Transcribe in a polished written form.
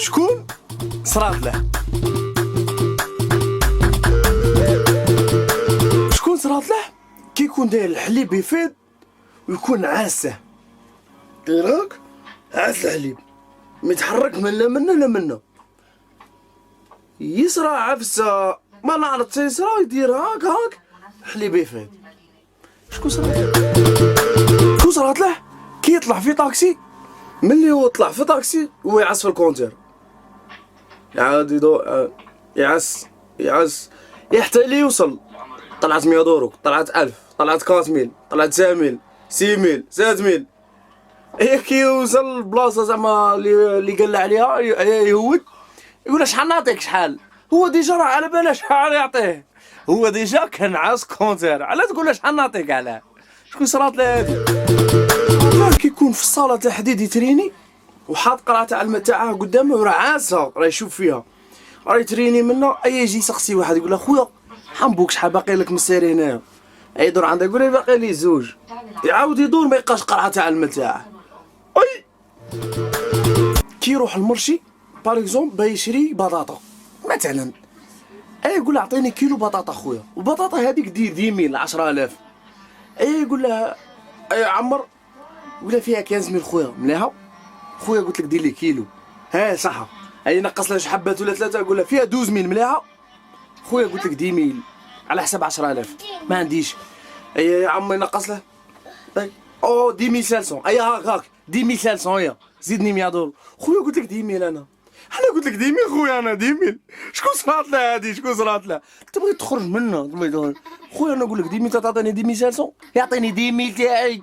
شكون صرات له؟ شكون صرات له؟ كيكون داير الحليب يفيض ويكون عاسه. دايرك عاس الحليب ما يتحرك من لا منا لا منا. يسرى عفسه ما نعرف تيسرى يدير هاك هاك الحليب يفيض. شكون صرات له؟ شكون صرات له؟ كي يطلع في طاكسي، ملي هو طلع في طاكسي هو يعس في الكونتير، يعاود يدور يعس حتى اللي يوصل. طلعت 100 دورك، طلعت 1000، طلعت 4000، طلعت 5000، 6000، 7000. هي كي يوصل البلاصه زعما اللي قال عليها يهود يقول شحال نعطيك شحال. هو ديجا راه على باله شحال يعطيه، هو ديجا كان عاس كونتير. علاه تقول له شحال نعطيك؟ علاه شكون صرات له هادي؟ كيكون في الصاله تاع حديد يتريني وحاط قرعه تاع الماء تاعها قدامه وراه عاسه راه يشوف فيها، راه يتريني منه. اي يجي يسقسي واحد يقول له خويا حنبوك شحال باقي لك من السير هنايا؟ اي يدور عنده يقول له باقي لي زوج. يعاود يدور ما يلقاش قرعه تاع الماء تاعه. اي كي يروح المرشي باغ اكزومبل با يشري بطاطا مثلا، اي يقول له اعطيني كيلو بطاطا خويا، والبطاطا هذيك دير 10000 10000. اي يقول له اي عمر، يقول له فيها 15000 خويا. مليحه خويا قلت لك دير لي كيلو. ها صح. اي نقص له شي حبات ولا ثلاثه، يقول له فيها 12000. مليحه خويا قلت لك 10000 على حساب 10000 ما عنديش. اي يا عمي نقص له. او 10500. اي هاك 10500. يا زيدني 100 دولار خويا قلت لك 10000. انا قلت لك 10000 خويا. انا 10000 شكون صرات له هادي؟ شكون صرات له؟ تبغي تخرج منه خويا. انا نقول لك 10000 تعطيني 10500 يعطيني 10000 تاعي.